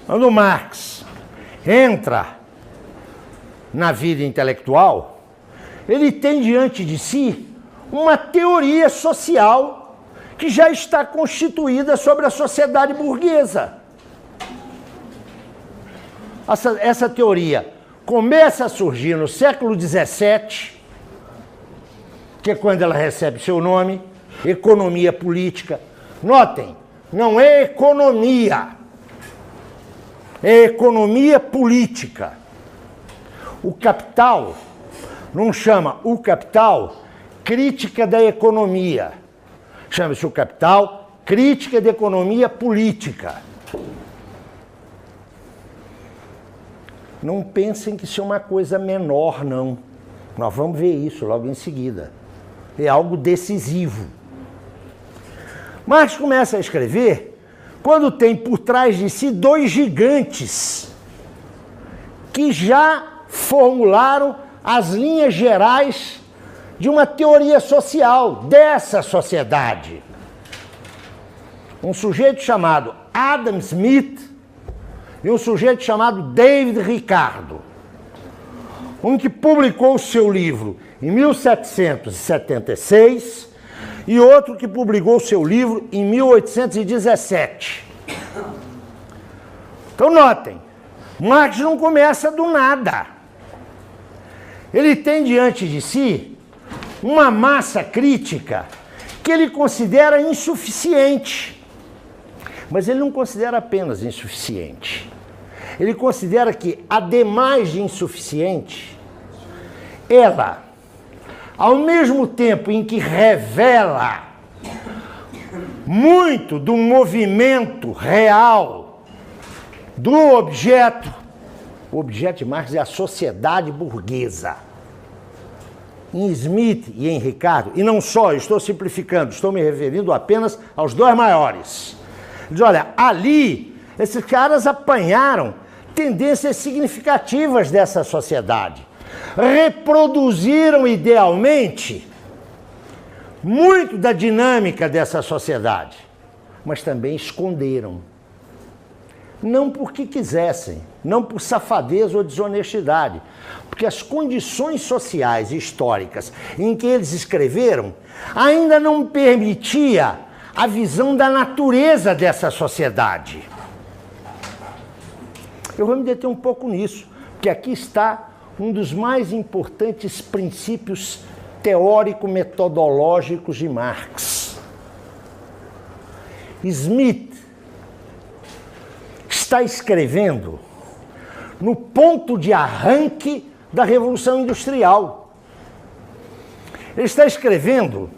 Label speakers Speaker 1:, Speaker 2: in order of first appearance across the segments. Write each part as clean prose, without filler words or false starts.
Speaker 1: Quando Marx entra na vida intelectual, ele tem diante de si uma teoria social que já está constituída sobre a sociedade burguesa. Essa teoria começa a surgir no século XVII, que é quando ela recebe seu nome, economia política. Notem, não é economia, é economia política. O Capital não chama o Capital crítica da economia. Chama-se o Capital crítica da economia política. Não pensem que isso é uma coisa menor, não. Nós vamos ver isso logo em seguida. É algo decisivo. Marx começa a escrever quando tem por trás de si dois gigantes que já formularam as linhas gerais de uma teoria social dessa sociedade. Um sujeito chamado Adam Smith e um sujeito chamado David Ricardo. Um que publicou o seu livro em 1776 e outro que publicou o seu livro em 1817. Então notem, Marx não começa do nada. Ele tem diante de si uma massa crítica que ele considera insuficiente. Mas ele não considera apenas insuficiente. Ele considera que, ademais de insuficiente, ela, ao mesmo tempo em que revela muito do movimento real do objeto, o objeto de Marx é a sociedade burguesa. Em Smith e em Ricardo, e não só, eu estou simplificando, estou me referindo apenas aos dois maiores. Diz, olha, ali, esses caras apanharam tendências significativas dessa sociedade. Reproduziram idealmente muito da dinâmica dessa sociedade, mas também esconderam. Não porque quisessem, não por safadeza ou desonestidade, porque as condições sociais e históricas em que eles escreveram ainda não permitia a visão da natureza dessa sociedade. Eu vou me deter um pouco nisso, porque aqui está um dos mais importantes princípios teórico-metodológicos de Marx. Smith está escrevendo no ponto de arranque da Revolução Industrial. Ele está escrevendo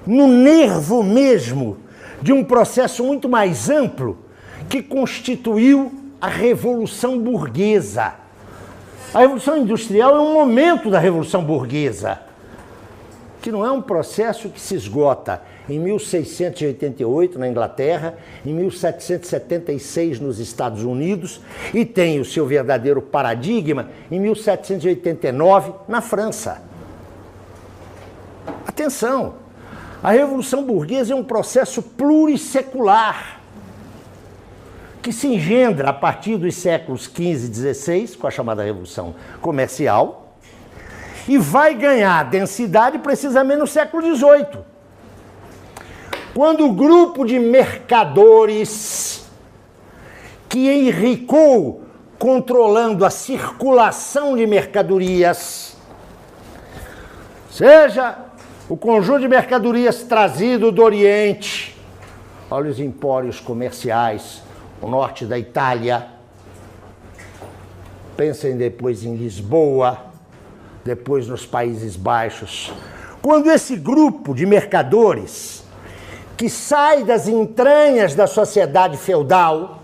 Speaker 1: no nervo mesmo de um processo muito mais amplo que constituiu a Revolução Burguesa. A Revolução Industrial é um momento da Revolução Burguesa, que não é um processo que se esgota em 1688 na Inglaterra, em 1776 nos Estados Unidos e tem o seu verdadeiro paradigma em 1789 na França. Atenção! A Revolução Burguesa é um processo plurissecular que se engendra a partir dos séculos XV e XVI, com a chamada Revolução Comercial, e vai ganhar densidade precisamente no século XVIII, quando o grupo de mercadores que enricou controlando a circulação de mercadorias, seja o conjunto de mercadorias trazido do Oriente, olha os empórios comerciais, o norte da Itália, pensem depois em Lisboa, depois nos Países Baixos. Quando esse grupo de mercadores, que sai das entranhas da sociedade feudal,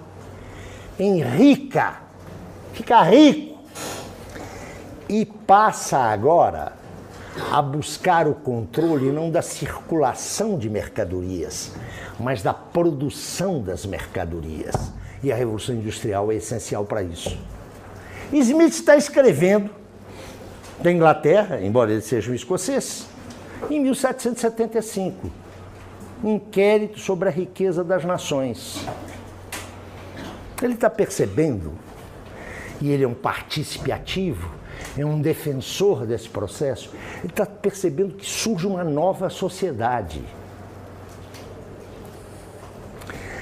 Speaker 1: enrica, fica rico, e passa agora a buscar o controle não da circulação de mercadorias, mas da produção das mercadorias. E a Revolução Industrial é essencial para isso. Smith está escrevendo da Inglaterra, embora ele seja um escocês, em 1775, um inquérito sobre a riqueza das nações. Ele está percebendo, e ele é um partícipe ativo, é um defensor desse processo, ele está percebendo que surge uma nova sociedade.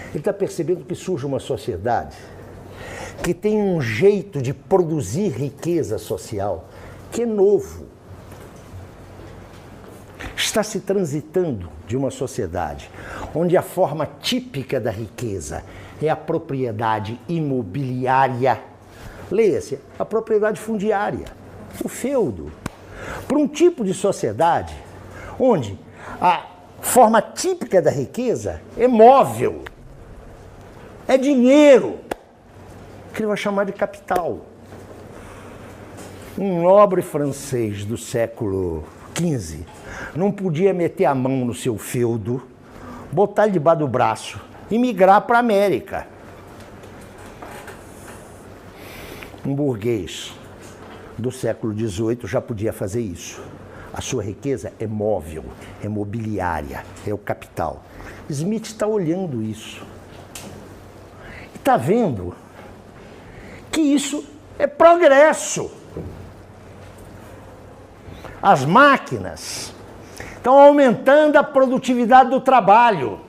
Speaker 1: Ele está percebendo que surge uma sociedade que tem um jeito de produzir riqueza social que é novo. Está se transitando de uma sociedade onde a forma típica da riqueza é a propriedade imobiliária. Leia-se, a propriedade fundiária, o feudo, para um tipo de sociedade onde a forma típica da riqueza é móvel, é dinheiro, que ele vai chamar de capital. Um nobre francês do século XV não podia meter a mão no seu feudo, botar ele debaixo do braço e migrar para a América. Um burguês do século XVIII já podia fazer isso. A sua riqueza é móvel, é mobiliária, é o capital. Smith está olhando isso. Está vendo que isso é progresso. As máquinas estão aumentando a produtividade do trabalho.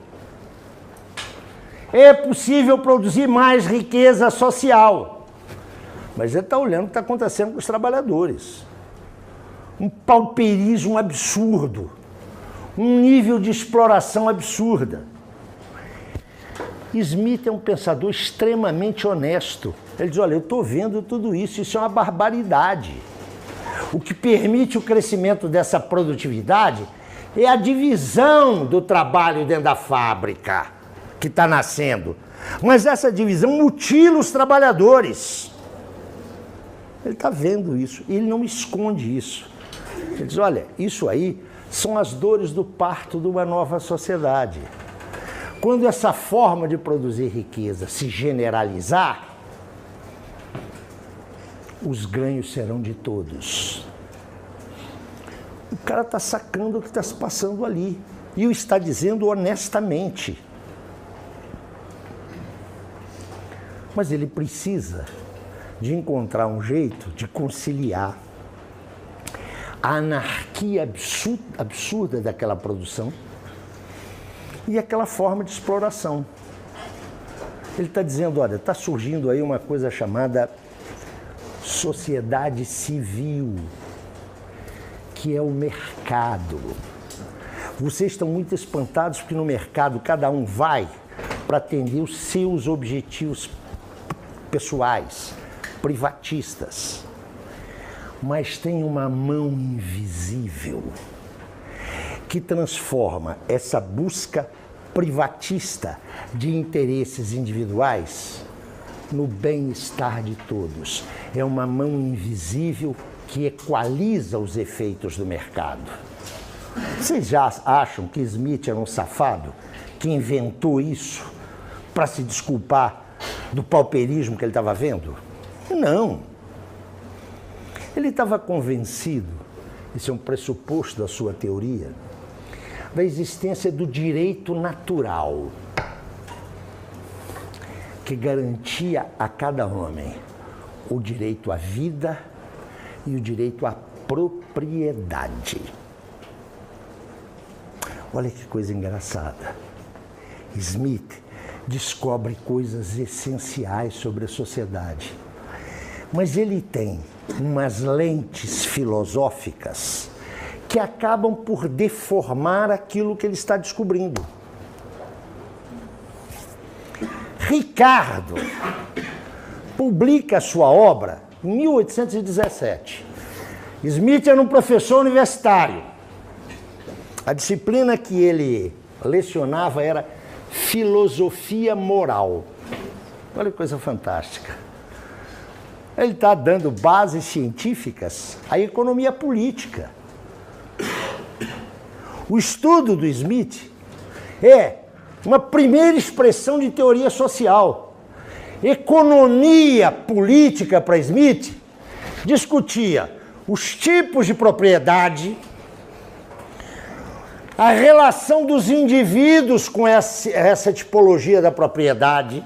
Speaker 1: É possível produzir mais riqueza social. Mas ele está olhando o que está acontecendo com os trabalhadores. Um pauperismo absurdo. Um nível de exploração absurda. Smith é um pensador extremamente honesto. Ele diz, olha, eu estou vendo tudo isso, isso é uma barbaridade. O que permite o crescimento dessa produtividade é a divisão do trabalho dentro da fábrica que está nascendo. Mas essa divisão mutila os trabalhadores. Ele está vendo isso e ele não esconde isso. Ele diz, olha, isso aí são as dores do parto de uma nova sociedade. Quando essa forma de produzir riqueza se generalizar, os ganhos serão de todos. O cara está sacando o que está se passando ali e o está dizendo honestamente. Mas ele precisa de encontrar um jeito de conciliar a anarquia absurda daquela produção e aquela forma de exploração. Ele está dizendo, olha, está surgindo aí uma coisa chamada sociedade civil, que é o mercado. Vocês estão muito espantados porque no mercado cada um vai para atender os seus objetivos pessoais, privatistas. Mas tem uma mão invisível que transforma essa busca privatista de interesses individuais no bem-estar de todos. É uma mão invisível que equaliza os efeitos do mercado. Vocês já acham que Smith era um safado que inventou isso para se desculpar do pauperismo que ele estava vendo? Não. Ele estava convencido, isso é um pressuposto da sua teoria, da existência do direito natural que garantia a cada homem o direito à vida e o direito à propriedade. Olha que coisa engraçada. Smith descobre coisas essenciais sobre a sociedade, mas ele tem umas lentes filosóficas que acabam por deformar aquilo que ele está descobrindo. Ricardo publica a sua obra em 1817. Smith era um professor universitário. A disciplina que ele lecionava era filosofia moral. Olha que coisa fantástica. Ele está dando bases científicas à economia política. O estudo do Smith é uma primeira expressão de teoria social. Economia política para Smith discutia os tipos de propriedade, a relação dos indivíduos com essa tipologia da propriedade,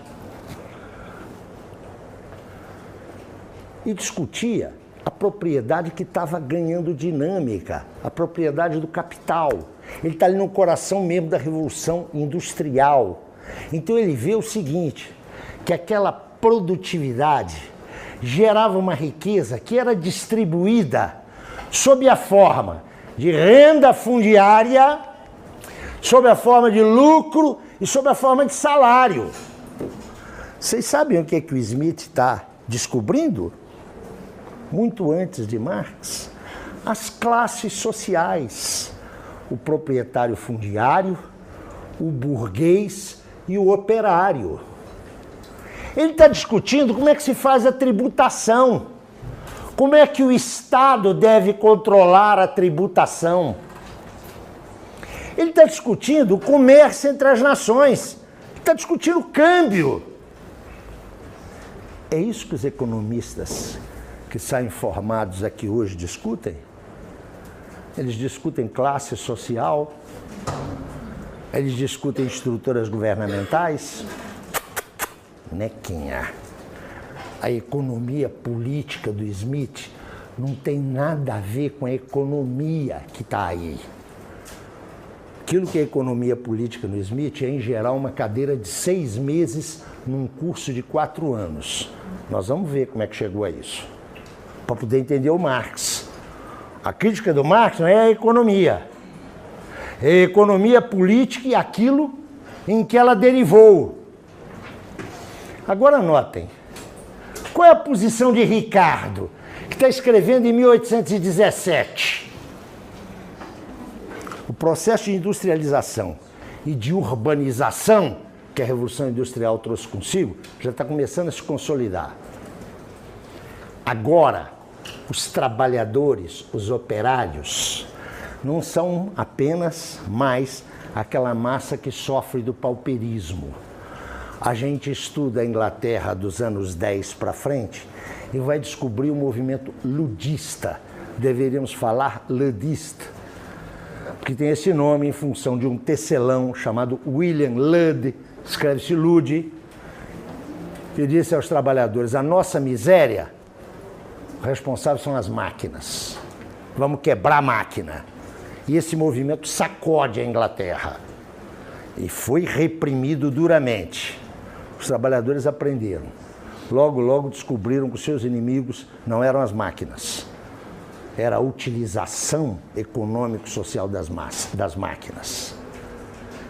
Speaker 1: e discutia a propriedade que estava ganhando dinâmica, a propriedade do capital. Ele está ali no coração mesmo da Revolução Industrial. Então ele vê o seguinte, que aquela produtividade gerava uma riqueza que era distribuída sob a forma de renda fundiária, sob a forma de lucro e sob a forma de salário. Vocês sabem o que o Smith está descobrindo? Muito antes de Marx, as classes sociais, o proprietário fundiário, o burguês e o operário. Ele está discutindo como é que se faz a tributação, como é que o Estado deve controlar a tributação. Ele está discutindo o comércio entre as nações, está discutindo o câmbio. É isso que os economistas que saem formados aqui hoje discutem? Eles discutem classe social, eles discutem estruturas governamentais. Nequinha. A economia política do Smith não tem nada a ver com a economia que está aí. Aquilo que é economia política no Smith é, em geral, uma cadeira de 6 meses num curso de 4 anos. Nós vamos ver como é que chegou a isso, para poder entender o Marx. A crítica do Marx não é a economia. É a economia política e aquilo em que ela derivou. Agora notem, qual é a posição de Ricardo, que está escrevendo em 1817? O processo de industrialização e de urbanização que a Revolução Industrial trouxe consigo já está começando a se consolidar. Agora, os trabalhadores, os operários, não são apenas mais aquela massa que sofre do pauperismo. A gente estuda a Inglaterra dos anos 10 para frente e vai descobrir o movimento ludista. Deveríamos falar ludista, porque tem esse nome em função de um tecelão chamado William Ludd, escreve-se Ludd, que disse aos trabalhadores: a nossa miséria, responsáveis são as máquinas. Vamos quebrar a máquina. E esse movimento sacode a Inglaterra. E foi reprimido duramente. Os trabalhadores aprenderam. Logo, logo descobriram que os seus inimigos não eram as máquinas. Era a utilização econômico-social das máquinas.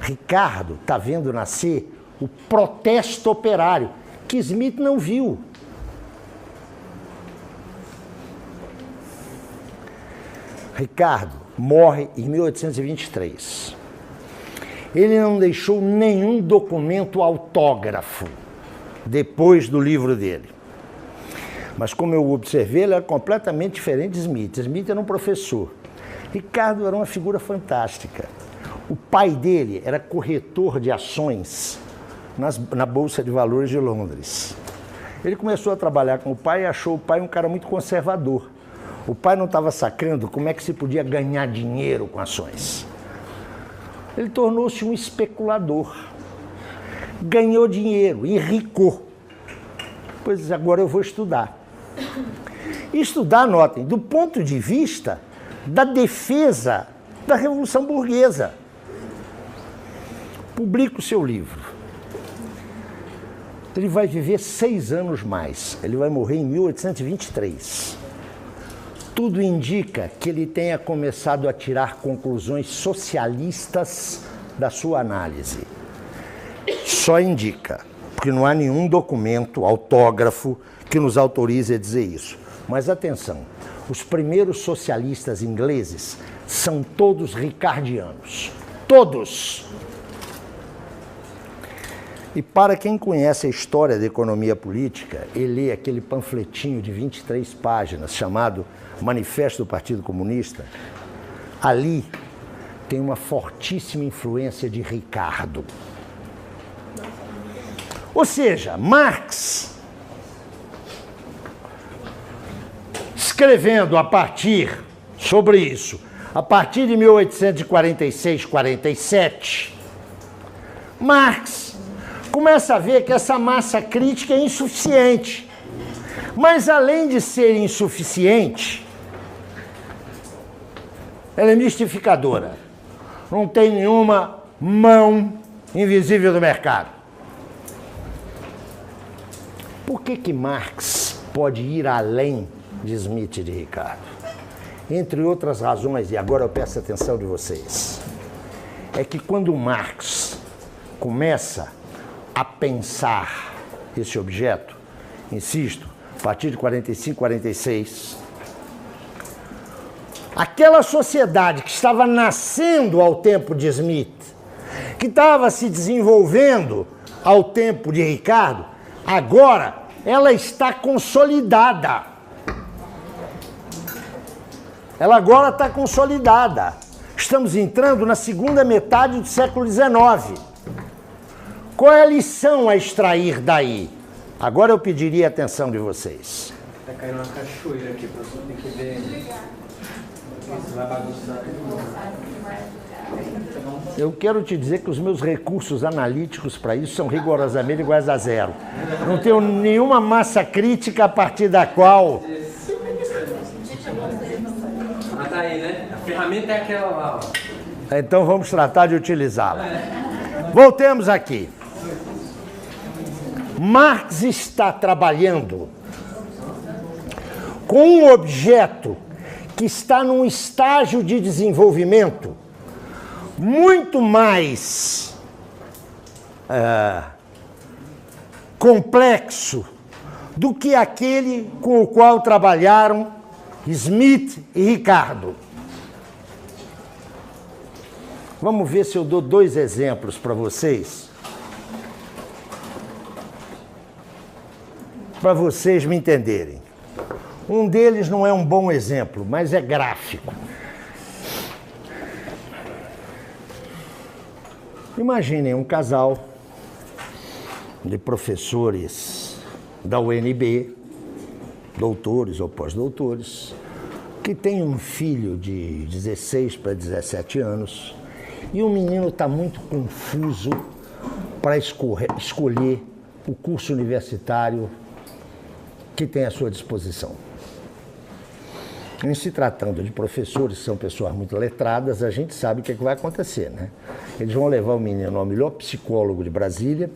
Speaker 1: Ricardo está vendo nascer o protesto operário, que Smith não viu. Ricardo morre em 1823. Ele não deixou nenhum documento autógrafo depois do livro dele. Mas como eu observei, ele era completamente diferente de Smith. Smith era um professor. Ricardo era uma figura fantástica. O pai dele era corretor de ações na Bolsa de Valores de Londres. Ele começou a trabalhar com o pai e achou o pai um cara muito conservador. O pai não estava sacando como é que se podia ganhar dinheiro com ações. Ele tornou-se um especulador. Ganhou dinheiro, enricou. Pois agora eu vou estudar. Estudar, notem, do ponto de vista da defesa da Revolução Burguesa. Publica o seu livro. Ele vai viver 6 anos mais. Ele vai morrer em 1823. Tudo indica que ele tenha começado a tirar conclusões socialistas da sua análise. Só indica, porque não há nenhum documento, autógrafo, que nos autorize a dizer isso. Mas atenção, os primeiros socialistas ingleses são todos ricardianos. Todos! E para quem conhece a história da economia política, ele lê aquele panfletinho de 23 páginas chamado Manifesto do Partido Comunista. Ali tem uma fortíssima influência de Ricardo. Ou seja, Marx, escrevendo sobre isso, a partir de 1846, 47, Marx começa a ver que essa massa crítica é insuficiente. Mas, além de ser insuficiente, ela é mistificadora. Não tem nenhuma mão invisível do mercado. Por que Marx pode ir além de Smith e de Ricardo? Entre outras razões, e agora eu peço a atenção de vocês, é que quando Marx começa a pensar esse objeto, insisto, a partir de 45, 46, aquela sociedade que estava nascendo ao tempo de Smith, que estava se desenvolvendo ao tempo de Ricardo, agora ela está consolidada. Ela agora está consolidada. Estamos entrando na segunda metade do século XIX. Qual é a lição a extrair daí? Agora eu pediria a atenção de vocês.
Speaker 2: Tá caindo uma cachoeira aqui, professor. Tem que ver. Isso vai bagunçar tudo.
Speaker 1: Eu quero te dizer que os meus recursos analíticos para isso são rigorosamente iguais a zero. Não tenho nenhuma massa crítica a partir da qual...
Speaker 2: Ah, tá aí, né? A ferramenta é aquela lá, ó.
Speaker 1: Então vamos tratar de utilizá-la. Voltemos aqui. Marx está trabalhando com um objeto que está num estágio de desenvolvimento muito mais complexo do que aquele com o qual trabalharam Smith e Ricardo. Vamos ver se eu dou dois exemplos para vocês me entenderem. Um deles não é um bom exemplo, mas é gráfico. Imaginem um casal de professores da UNB, doutores ou pós-doutores, que tem um filho de 16 para 17 anos e o menino está muito confuso para escolher o curso universitário que tem à sua disposição. Em se tratando de professores, que são pessoas muito letradas, a gente sabe o que vai acontecer, né? Eles vão levar o menino ao melhor psicólogo de Brasília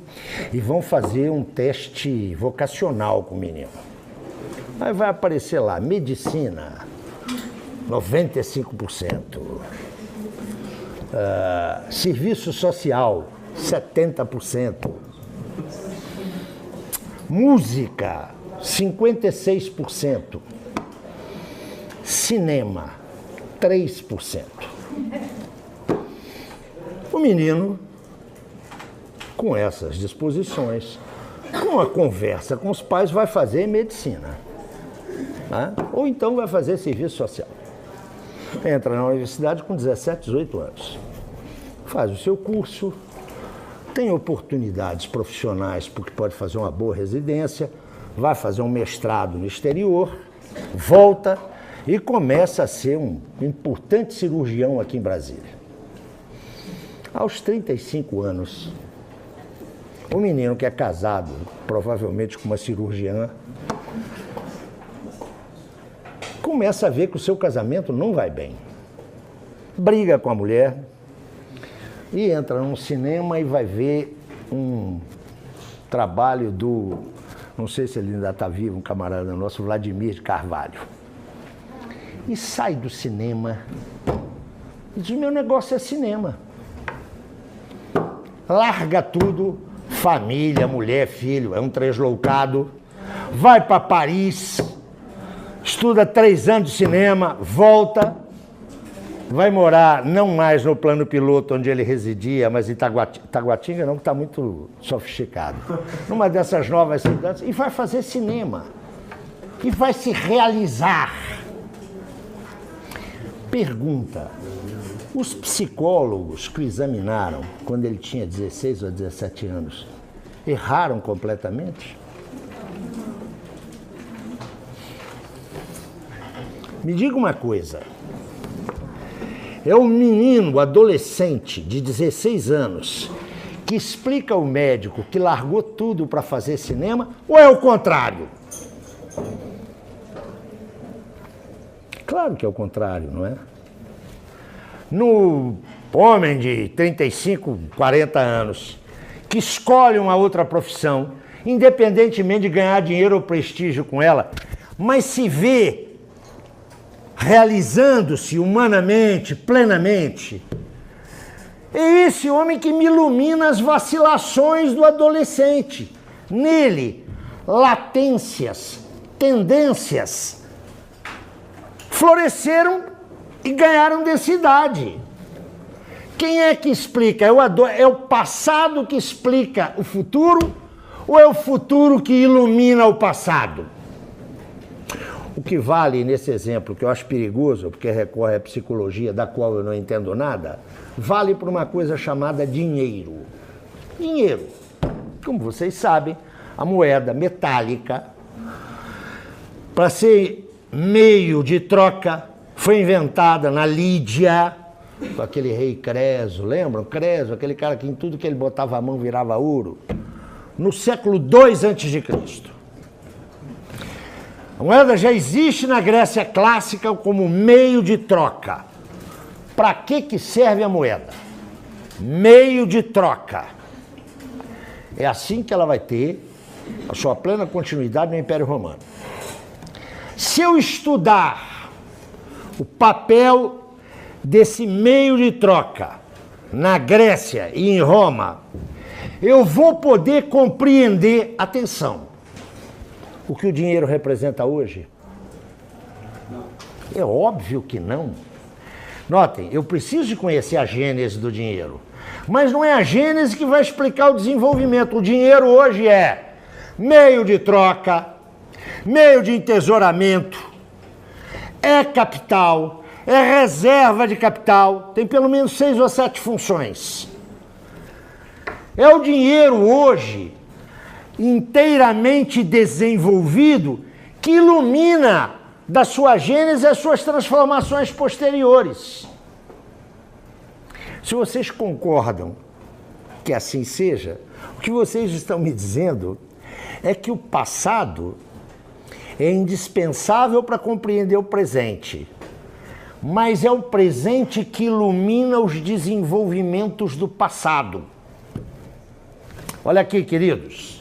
Speaker 1: e vão fazer um teste vocacional com o menino. Aí vai aparecer lá, medicina, 95%. Serviço social, 70%. Música, 56%. Cinema, 3%. O menino, com essas disposições, com a conversa com os pais, vai fazer medicina. Né? Ou então vai fazer serviço social. Entra na universidade com 17, 18 anos. Faz o seu curso, tem oportunidades profissionais porque pode fazer uma boa residência, vai fazer um mestrado no exterior, volta e começa a ser um importante cirurgião aqui em Brasília. Aos 35 anos, o menino que é casado, provavelmente com uma cirurgiã, começa a ver que o seu casamento não vai bem. Briga com a mulher e entra num cinema e vai ver um trabalho do, não sei se ele ainda está vivo, um camarada nosso, Vladimir de Carvalho. E sai do cinema e diz, meu negócio é cinema. Larga tudo, família, mulher, filho, é um tresloucado, vai para Paris, estuda 3 anos de cinema, volta, vai morar não mais no plano piloto onde ele residia, mas em Taguatinga não, que está muito sofisticado, numa dessas novas cidades, e vai fazer cinema, e vai se realizar. Pergunta, os psicólogos que o examinaram quando ele tinha 16 ou 17 anos, erraram completamente? Me diga uma coisa, é um menino, adolescente de 16 anos, que explica ao médico que largou tudo para fazer cinema, ou é o contrário? Claro que é o contrário, não é? No homem de 35, 40 anos, que escolhe uma outra profissão, independentemente de ganhar dinheiro ou prestígio com ela, mas se vê realizando-se humanamente, plenamente, é esse homem que me ilumina as vacilações do adolescente. Nele, latências, tendências, floresceram e ganharam densidade. Quem é que explica? É o passado que explica o futuro ou é o futuro que ilumina o passado? O que vale nesse exemplo, que eu acho perigoso, porque recorre à psicologia da qual eu não entendo nada, vale para uma coisa chamada dinheiro. Dinheiro. Como vocês sabem, a moeda metálica, para ser meio de troca, foi inventada na Lídia, com aquele rei Creso, lembram? Creso, aquele cara que em tudo que ele botava a mão virava ouro, no século II a.C. A moeda já existe na Grécia clássica como meio de troca. Para que serve a moeda? Meio de troca. É assim que ela vai ter a sua plena continuidade no Império Romano. Se eu estudar o papel desse meio de troca na Grécia e em Roma, eu vou poder compreender, atenção, o que o dinheiro representa hoje? É óbvio que não. Notem, eu preciso de conhecer a gênese do dinheiro, mas não é a gênese que vai explicar o desenvolvimento. O dinheiro hoje é meio de troca, meio de entesouramento, é capital, é reserva de capital, tem pelo menos 6 ou 7 funções. É o dinheiro hoje inteiramente desenvolvido que ilumina da sua gênese as suas transformações posteriores. Se vocês concordam que assim seja, o que vocês estão me dizendo é que o passado é indispensável para compreender o presente, mas é o presente que ilumina os desenvolvimentos do passado. Olha aqui, queridos.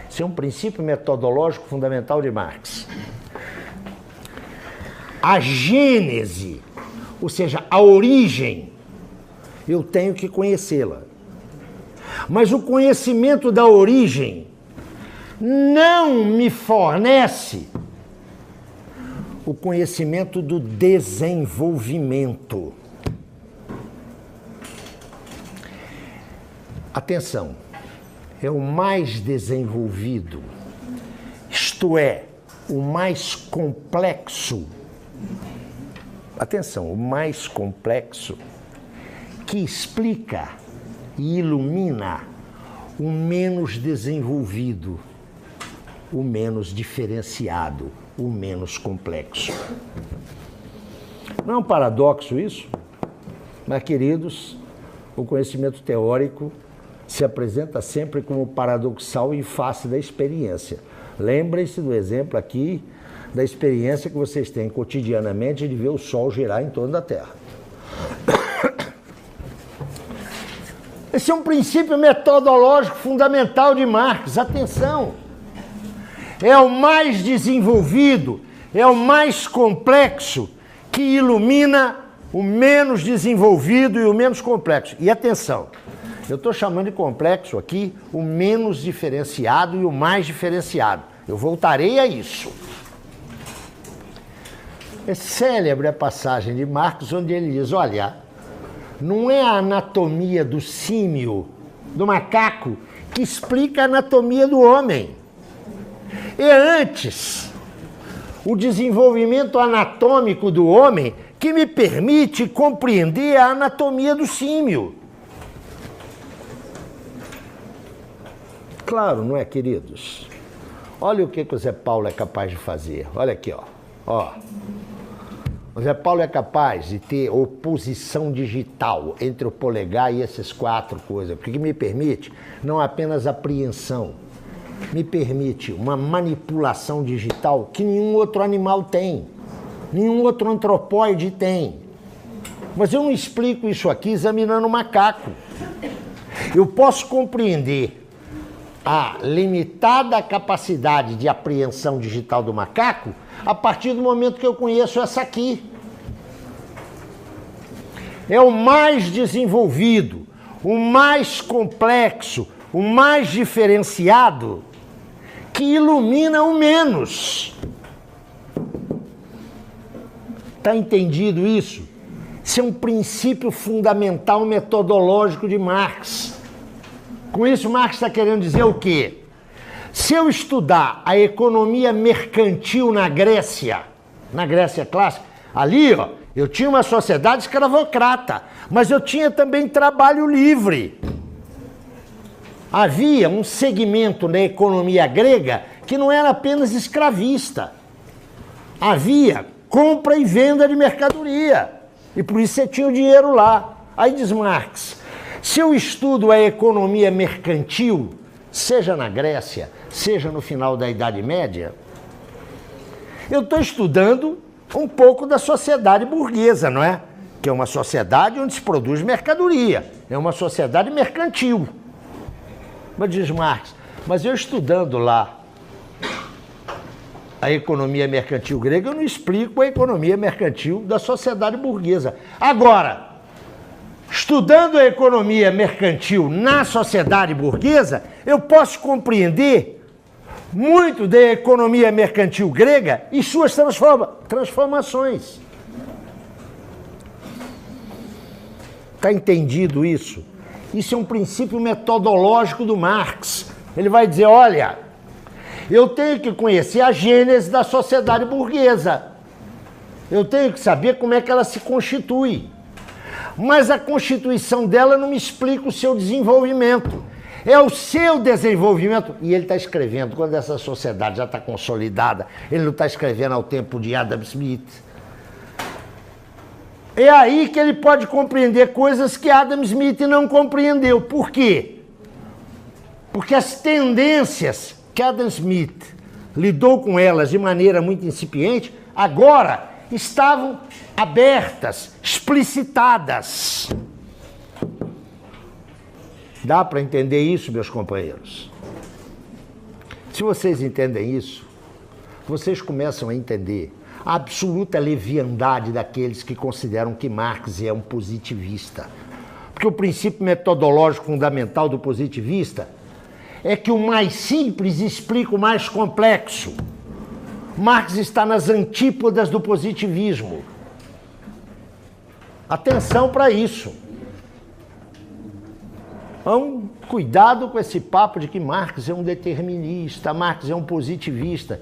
Speaker 1: Esse é um princípio metodológico fundamental de Marx. A gênese, ou seja, a origem, eu tenho que conhecê-la. Mas o conhecimento da origem não me fornece o conhecimento do desenvolvimento. Atenção, é o mais desenvolvido, isto é, o mais complexo. Atenção, o mais complexo que explica e ilumina o menos desenvolvido, o menos diferenciado, o menos complexo. Não é um paradoxo isso? Mas, queridos, o conhecimento teórico se apresenta sempre como paradoxal em face da experiência. Lembrem-se do exemplo aqui da experiência que vocês têm cotidianamente de ver o Sol girar em torno da Terra. Esse é um princípio metodológico fundamental de Marx. Atenção! É o mais desenvolvido, é o mais complexo que ilumina o menos desenvolvido e o menos complexo. E atenção! Eu estou chamando de complexo aqui o menos diferenciado e o mais diferenciado. Eu voltarei a isso. É célebre a passagem de Marx onde ele diz, olha, não é a anatomia do símio, do macaco, que explica a anatomia do homem. É antes o desenvolvimento anatômico do homem que me permite compreender a anatomia do símio. Claro, não é, queridos? Olha o que o Zé Paulo é capaz de fazer. Olha aqui, ó. O Zé Paulo é capaz de ter oposição digital entre o polegar e essas 4 coisas, porque me permite não apenas apreensão, me permite uma manipulação digital que nenhum outro animal tem. Nenhum outro antropóide tem. Mas eu não explico isso aqui examinando o macaco. Eu posso compreender a limitada capacidade de apreensão digital do macaco a partir do momento que eu conheço essa aqui. É o mais desenvolvido, o mais complexo, o mais diferenciado, que ilumina o menos. Está entendido isso? Isso é um princípio fundamental metodológico de Marx. Com isso, Marx está querendo dizer o quê? Se eu estudar a economia mercantil na Grécia clássica, ali, ó, eu tinha uma sociedade escravocrata, mas eu tinha também trabalho livre. Havia um segmento na economia grega que não era apenas escravista. Havia compra e venda de mercadoria. E por isso você tinha o dinheiro lá. Aí diz Marx, se eu estudo a economia mercantil, seja na Grécia, seja no final da Idade Média, eu estou estudando um pouco da sociedade burguesa, não é? Que é uma sociedade onde se produz mercadoria. É uma sociedade mercantil. Mas diz Marx, mas eu estudando lá a economia mercantil grega, eu não explico a economia mercantil da sociedade burguesa. Agora, estudando a economia mercantil na sociedade burguesa, eu posso compreender muito da economia mercantil grega e suas transformações. Está entendido isso? Isso é um princípio metodológico do Marx. Ele vai dizer, olha, eu tenho que conhecer a gênese da sociedade burguesa. Eu tenho que saber como é que ela se constitui. Mas a constituição dela não me explica o seu desenvolvimento. É o seu desenvolvimento. E ele está escrevendo, quando essa sociedade já está consolidada, ele não está escrevendo ao tempo de Adam Smith. É aí que ele pode compreender coisas que Adam Smith não compreendeu. Por quê? Porque as tendências que Adam Smith lidou com elas de maneira muito incipiente, agora estavam abertas, explicitadas. Dá para entender isso, meus companheiros? Se vocês entendem isso, vocês começam a entender a absoluta leviandade daqueles que consideram que Marx é um positivista. Porque o princípio metodológico fundamental do positivista é que o mais simples explica o mais complexo. Marx está nas antípodas do positivismo. Atenção para isso. Então, cuidado com esse papo de que Marx é um determinista, Marx é um positivista.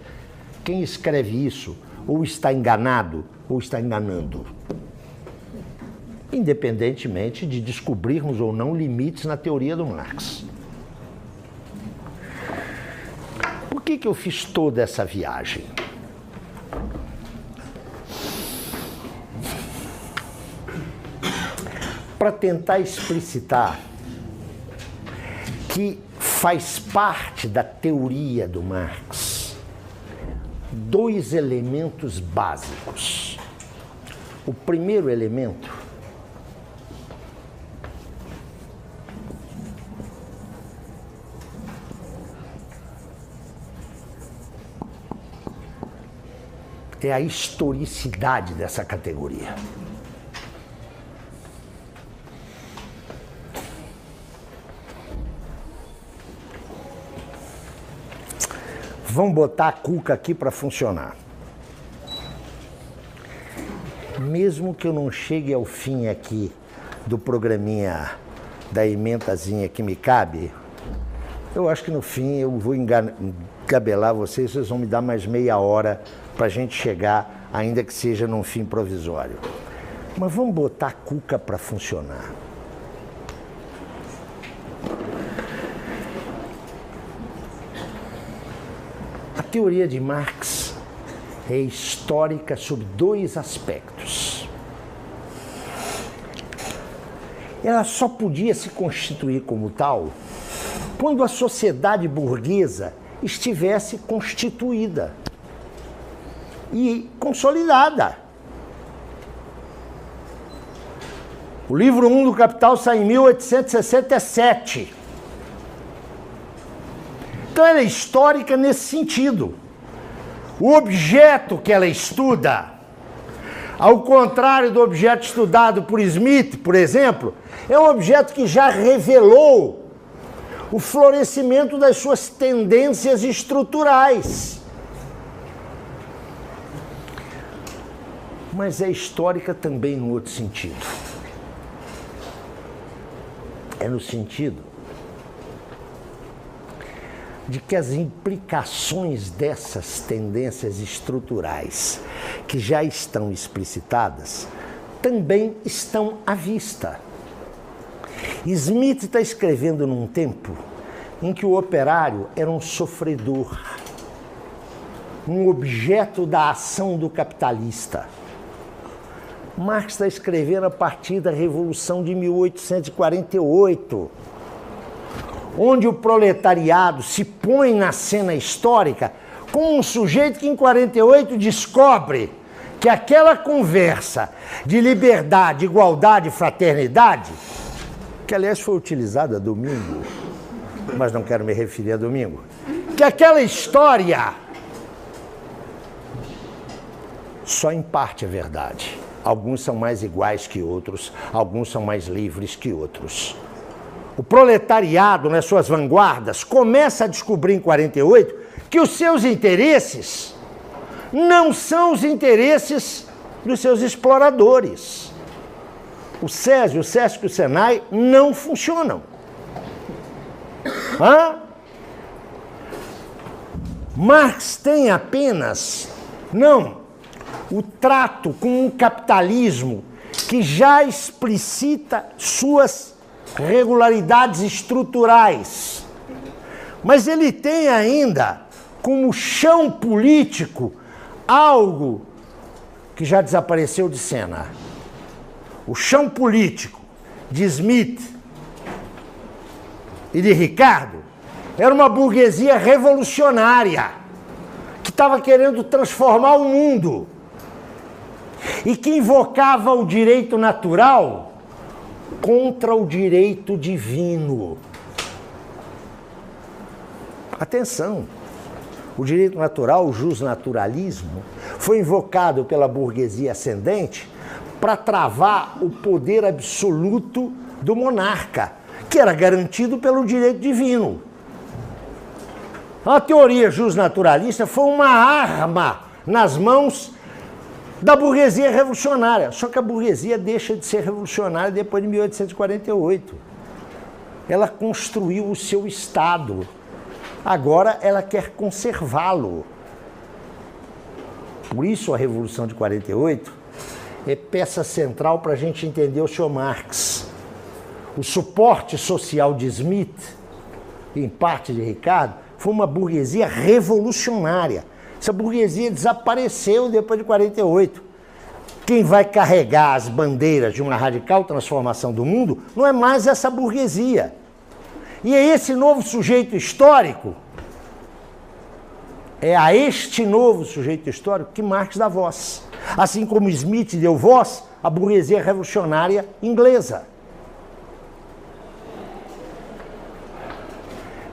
Speaker 1: Quem escreve isso ou está enganado ou está enganando. Independentemente de descobrirmos ou não limites na teoria do Marx. Por que eu fiz toda essa viagem? Para tentar explicitar que faz parte da teoria do Marx dois elementos básicos. O primeiro elemento é a historicidade dessa categoria. Vamos botar a cuca aqui para funcionar. Mesmo que eu não chegue ao fim aqui do programinha da emendazinha que me cabe, eu acho que no fim eu vou engabelar vocês vão me dar mais meia hora para a gente chegar, ainda que seja num fim provisório. Mas vamos botar a cuca para funcionar. A teoria de Marx é histórica sob dois aspectos. Ela só podia se constituir como tal quando a sociedade burguesa estivesse constituída. e consolidada. O livro 1 do Capital sai em 1867. Então ela é histórica nesse sentido. O objeto que ela estuda, ao contrário do objeto estudado por Smith, por exemplo, é um objeto que já revelou o florescimento das suas tendências estruturais. Mas é histórica também no outro sentido. É no sentido de que as implicações dessas tendências estruturais que já estão explicitadas também estão à vista. Smith está escrevendo num tempo em que o operário era um sofredor, um objeto da ação do capitalista. Marx está escrevendo a partir da Revolução de 1848, onde o proletariado se põe na cena histórica como um sujeito que em 48 descobre que aquela conversa de liberdade, igualdade e fraternidade, que aliás foi utilizada domingo, mas não quero me referir a domingo, que aquela história só em parte é verdade. Alguns são mais iguais que outros, alguns são mais livres que outros. O proletariado, nas suas vanguardas, começa a descobrir em 48 que os seus interesses não são os interesses dos seus exploradores. O SESI, o SESC e o SENAI não funcionam. Marx tem apenas, o trato com um capitalismo que já explicita suas regularidades estruturais. Mas ele tem ainda como chão político algo que já desapareceu de cena. O chão político de Smith e de Ricardo era uma burguesia revolucionária que estava querendo transformar o mundo e que invocava o direito natural contra o direito divino. Atenção! O direito natural, o jusnaturalismo, foi invocado pela burguesia ascendente para travar o poder absoluto do monarca, que era garantido pelo direito divino. A teoria jusnaturalista foi uma arma nas mãos da burguesia revolucionária. Só que a burguesia deixa de ser revolucionária depois de 1848. Ela construiu o seu Estado. Agora ela quer conservá-lo. Por isso a Revolução de 48 é peça central para a gente entender o Sr. Marx. O suporte social de Smith, em parte de Ricardo, foi uma burguesia revolucionária. Essa burguesia desapareceu depois de 48. Quem vai carregar as bandeiras de uma radical transformação do mundo não é mais essa burguesia. E é esse novo sujeito histórico, é a este novo sujeito histórico que Marx dá voz. Assim como Smith deu voz à burguesia revolucionária inglesa.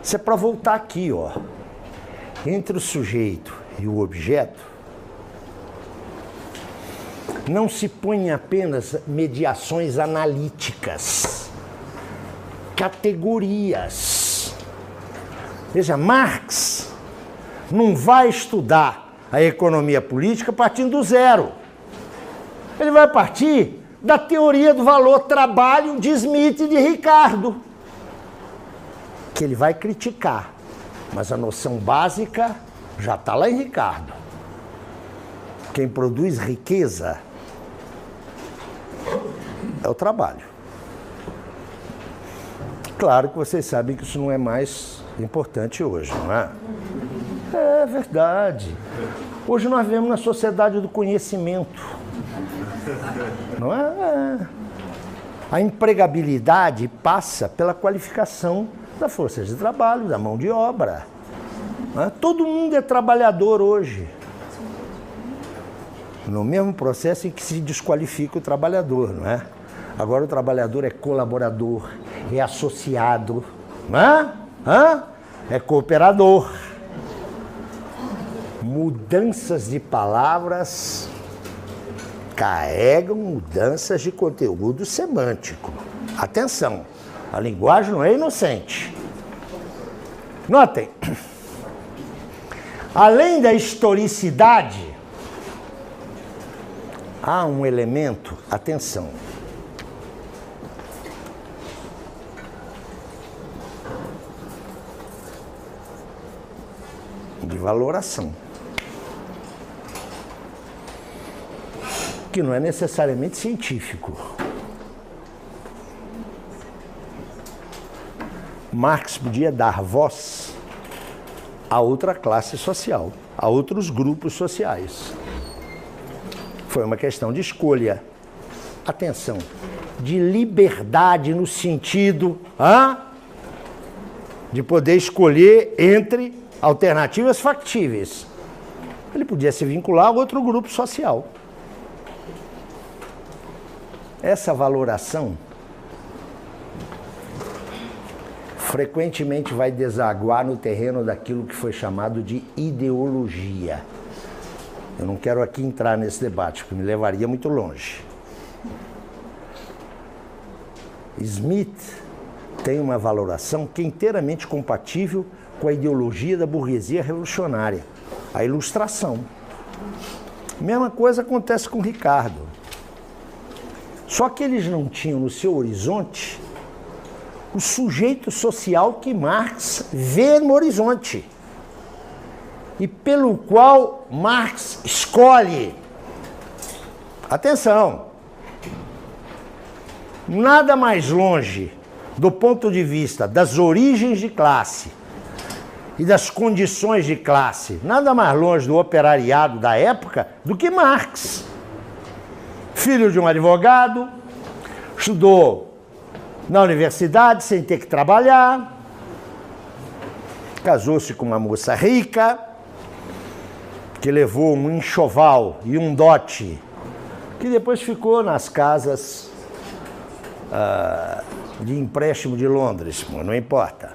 Speaker 1: Isso é para voltar aqui, ó. Entre o sujeito e o objeto, não se põem apenas mediações analíticas, categorias. Veja, Marx não vai estudar a economia política partindo do zero. Ele vai partir da teoria do valor trabalho de Smith e de Ricardo, que ele vai criticar, mas a noção básica já está lá em Ricardo. Quem produz riqueza é o trabalho. Claro que vocês sabem que isso não é mais importante hoje, não é? É verdade. Hoje nós vivemos na sociedade do conhecimento. Não é? A empregabilidade passa pela qualificação da força de trabalho, da mão de obra. Todo mundo é trabalhador hoje. No mesmo processo em que se desqualifica o trabalhador, não é? Agora o trabalhador é colaborador, é associado, não é? É cooperador. Mudanças de palavras carregam mudanças de conteúdo semântico. Atenção, a linguagem não é inocente. Notem, além da historicidade, há um elemento, atenção, de valoração, que não é necessariamente científico. Marx podia dar voz a outra classe social, a outros grupos sociais. Foi uma questão de escolha. Atenção, de liberdade no sentido de poder escolher entre alternativas factíveis. Ele podia se vincular a outro grupo social. Essa valoração frequentemente vai desaguar no terreno daquilo que foi chamado de ideologia. Eu não quero aqui entrar nesse debate, porque me levaria muito longe. Smith tem uma valoração que é inteiramente compatível com a ideologia da burguesia revolucionária, a ilustração. Mesma coisa acontece com Ricardo. Só que eles não tinham no seu horizonte o sujeito social que Marx vê no horizonte e pelo qual Marx escolhe. Atenção! Nada mais longe do ponto de vista das origens de classe e das condições de classe, nada mais longe do operariado da época do que Marx. Filho de um advogado, estudou na universidade sem ter que trabalhar, casou-se com uma moça rica, que levou um enxoval e um dote, que depois ficou nas casas de empréstimo de Londres, não importa.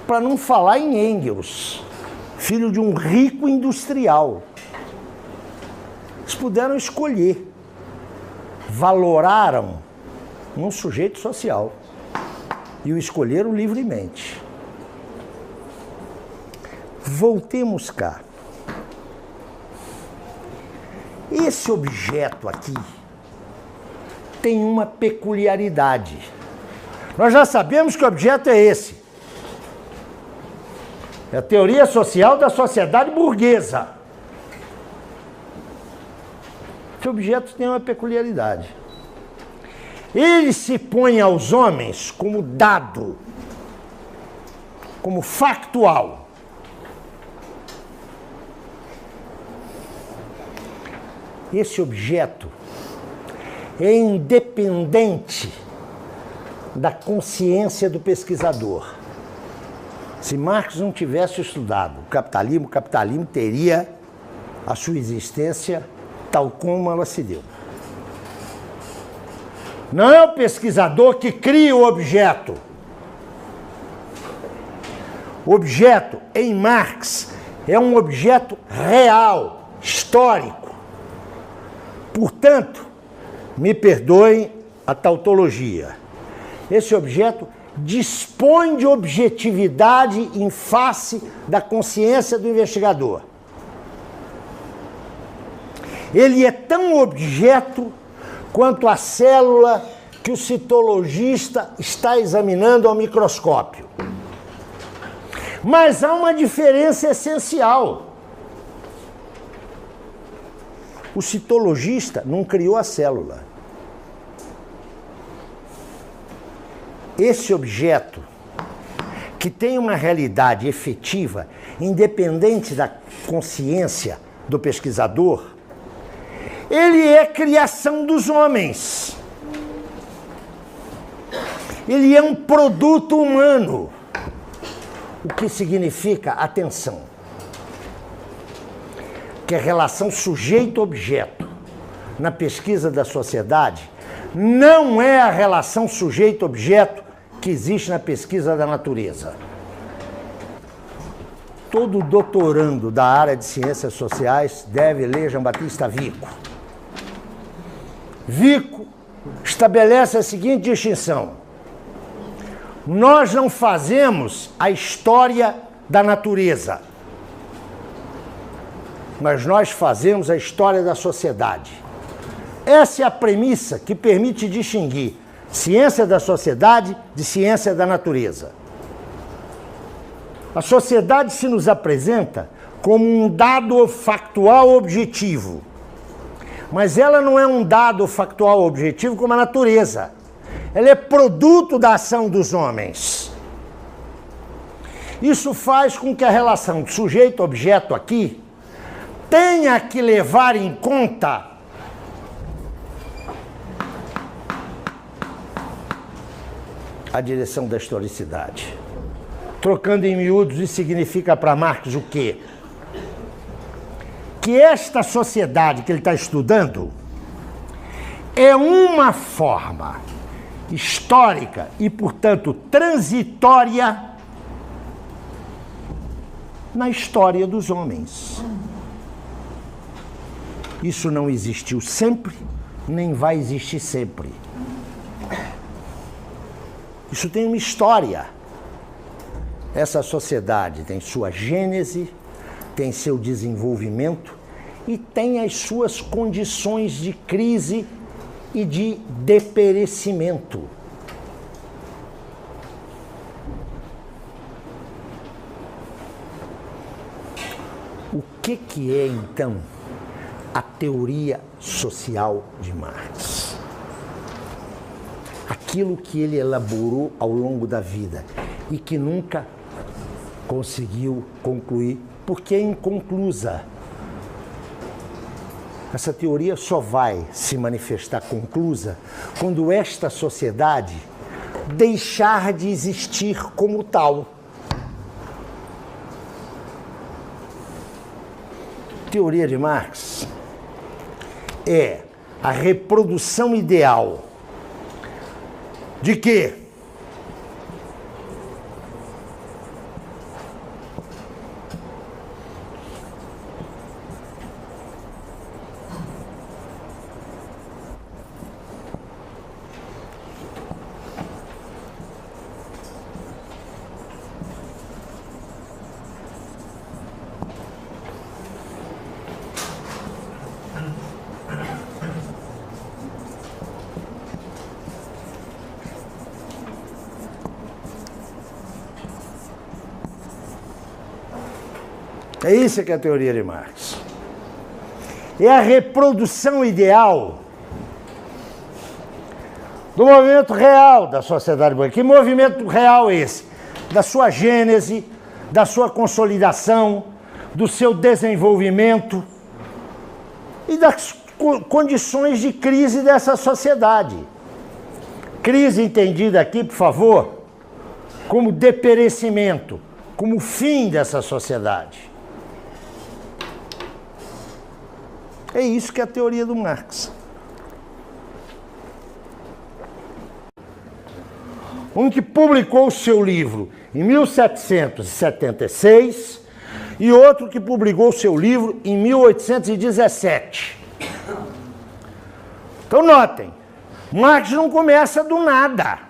Speaker 1: Para não falar em Engels, filho de um rico industrial. Eles puderam escolher, valoraram um sujeito social e o escolheram livremente. Voltemos cá. Esse objeto aqui tem uma peculiaridade. Nós já sabemos que o objeto é esse. É a teoria social da sociedade burguesa. Esse objeto tem uma peculiaridade. Ele se põe aos homens como dado, como factual. Esse objeto é independente da consciência do pesquisador. Se Marx não tivesse estudado o capitalismo teria a sua existência tal como ela se deu. Não é o pesquisador que cria o objeto. O objeto, em Marx, é um objeto real, histórico. Portanto, me perdoem a tautologia. Esse objeto dispõe de objetividade em face da consciência do investigador. Ele é tão objeto quanto a célula que o citologista está examinando ao microscópio. Mas há uma diferença essencial. O citologista não criou a célula. Esse objeto, que tem uma realidade efetiva, independente da consciência do pesquisador, ele é criação dos homens. Ele é um produto humano. O que significa, atenção, que a relação sujeito-objeto na pesquisa da sociedade não é a relação sujeito-objeto que existe na pesquisa da natureza. Todo doutorando da área de ciências sociais deve ler Jean-Baptiste Vico. Vico estabelece a seguinte distinção: nós não fazemos a história da natureza, mas nós fazemos a história da sociedade. Essa é a premissa que permite distinguir ciência da sociedade de ciência da natureza. A sociedade se nos apresenta como um dado factual objetivo, mas ela não é um dado factual objetivo como a natureza. Ela é produto da ação dos homens. Isso faz com que a relação de sujeito-objeto aqui tenha que levar em conta a direção da historicidade. Trocando em miúdos, isso significa para Marx o quê? Que esta sociedade que ele está estudando é uma forma histórica e, portanto, transitória na história dos homens. Isso não existiu sempre, nem vai existir sempre. Isso tem uma história. Essa sociedade tem sua gênese, tem seu desenvolvimento e tem as suas condições de crise e de deperecimento. O que é, então, a teoria social de Marx? Aquilo que ele elaborou ao longo da vida e que nunca conseguiu concluir, porque é inconclusa. Essa teoria só vai se manifestar conclusa quando esta sociedade deixar de existir como tal. Teoria de Marx é a reprodução ideal de quê? É isso que é a teoria de Marx. É a reprodução ideal do movimento real da sociedade burguesa. Que movimento real é esse? Da sua gênese, da sua consolidação, do seu desenvolvimento e das condições de crise dessa sociedade. Crise entendida aqui, por favor, como deperecimento, como fim dessa sociedade. É isso que é a teoria do Marx. Um que publicou o seu livro em 1776 e outro que publicou o seu livro em 1817. Então notem, Marx não começa do nada.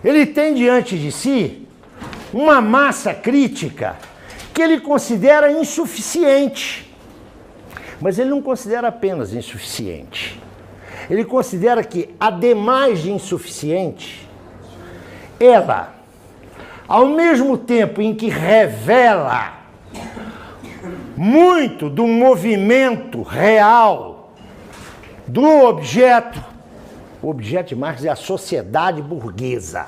Speaker 1: Ele tem diante de si uma massa crítica que ele considera insuficiente. Mas ele não considera apenas insuficiente. Ele considera que, ademais de insuficiente, ela, ao mesmo tempo em que revela muito do movimento real do objeto, o objeto de Marx é a sociedade burguesa.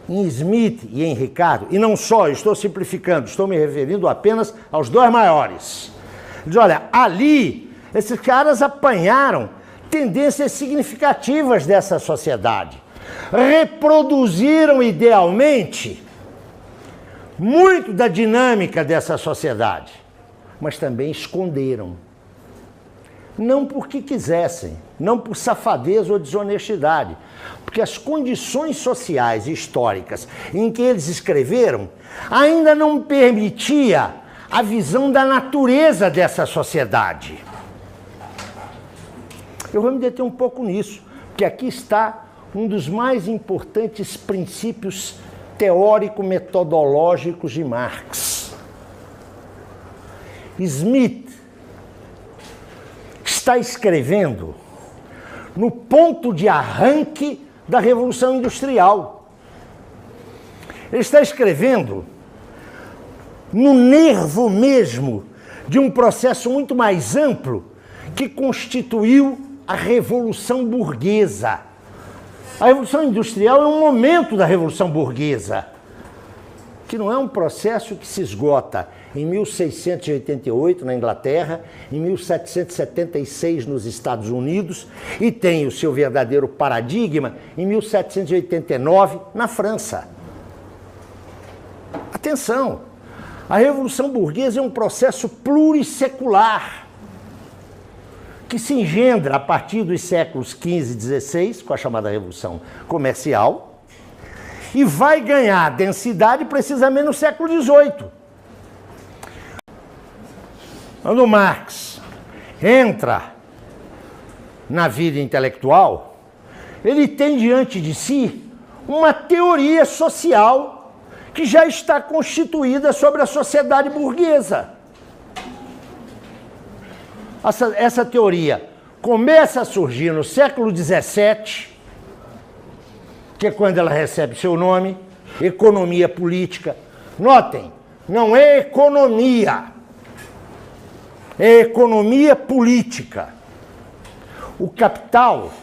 Speaker 1: Em Smith e em Ricardo, e não só, eu estou simplificando, estou me referindo apenas aos dois maiores. Diz, olha, ali, esses caras apanharam tendências significativas dessa sociedade. Reproduziram idealmente muito da dinâmica dessa sociedade. mas também esconderam. Não porque quisessem, não por safadeza ou desonestidade, porque as condições sociais e históricas em que eles escreveram ainda não permitia a visão da natureza dessa sociedade. Eu vou me deter um pouco nisso, porque aqui está um dos mais importantes princípios teórico-metodológicos de Marx. Smith está escrevendo no ponto de arranque da Revolução Industrial. Ele está escrevendo no nervo mesmo de um processo muito mais amplo que constituiu a Revolução Burguesa. A Revolução Industrial é um momento da Revolução Burguesa, que não é um processo que se esgota em 1688 na Inglaterra, em 1776 nos Estados Unidos e tem o seu verdadeiro paradigma em 1789 na França. Atenção, a Revolução Burguesa é um processo plurissecular que se engendra a partir dos séculos XV e XVI, com a chamada Revolução Comercial, e vai ganhar densidade precisamente no século XVIII. Quando Marx entra na vida intelectual, ele tem diante de si uma teoria social que já está constituída sobre a sociedade burguesa. Essa teoria começa a surgir no século XVII, que é quando ela recebe seu nome, economia política. Notem, não é economia, é economia política. O Capital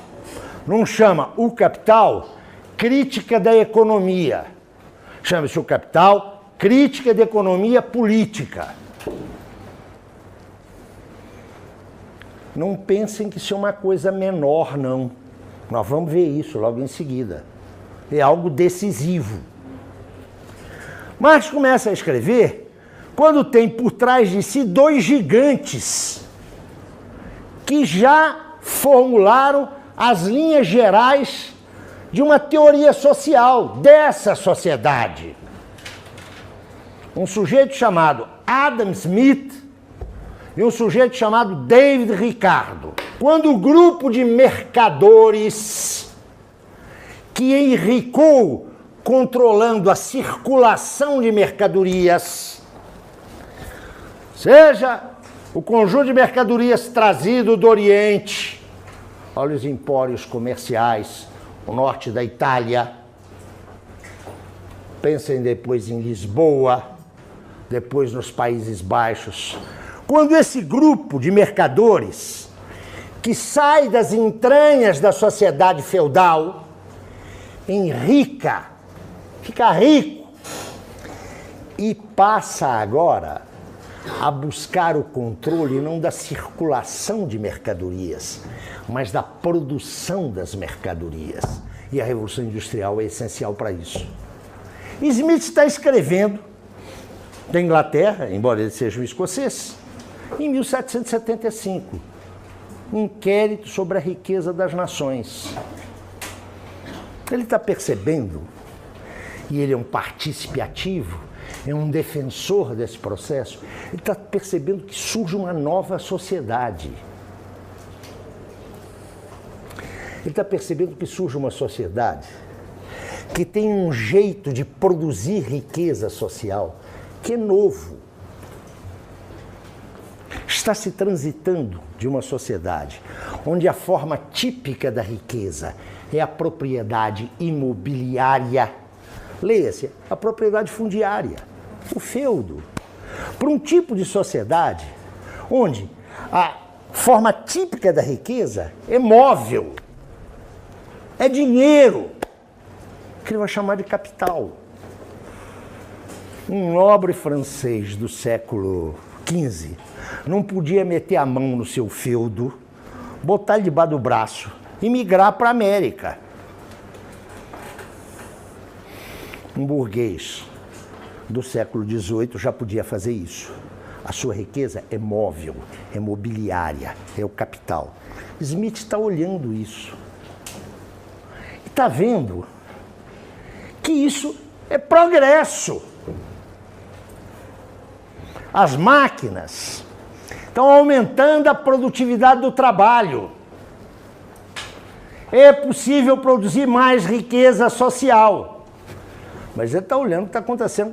Speaker 1: não chama o Capital crítica da economia, chama-se o Capital crítica da economia política. Não pensem que isso é uma coisa menor, não. Nós vamos ver isso logo em seguida. É algo decisivo. Marx começa a escrever quando tem por trás de si dois gigantes que já formularam as linhas gerais de uma teoria social dessa sociedade. Um sujeito chamado Adam Smith e um sujeito chamado David Ricardo. Quando o grupo de mercadores que enricou controlando a circulação de mercadorias, seja o conjunto de mercadorias trazido do Oriente, olha os empórios comerciais, o norte da Itália, pensem depois em Lisboa, depois nos Países Baixos. Quando esse grupo de mercadores, que sai das entranhas da sociedade feudal, enrica, fica rico e passa agora a buscar o controle não da circulação de mercadorias, mas da produção das mercadorias. E a Revolução Industrial é essencial para isso. Smith está escrevendo da Inglaterra, embora ele seja um escocês, em 1775, um inquérito sobre a riqueza das nações. Ele está percebendo, e ele é um partícipe ativo, é um defensor desse processo, ele está percebendo que surge uma nova sociedade. Ele está percebendo que surge uma sociedade que tem um jeito de produzir riqueza social que é novo. Está se transitando de uma sociedade onde a forma típica da riqueza é a propriedade imobiliária. Leia-se, a propriedade fundiária, o feudo, para um tipo de sociedade onde a forma típica da riqueza é móvel, é dinheiro, que ele vai chamar de capital. Um nobre francês do século XV não podia meter a mão no seu feudo, botar ele debaixo do braço e migrar para a América. Um burguês do século XVIII já podia fazer isso. A sua riqueza é móvel, é mobiliária, é o capital. Smith está olhando isso. E está vendo que isso é progresso. As máquinas estão aumentando a produtividade do trabalho. É possível produzir mais riqueza social. Mas ele está olhando o que está acontecendo.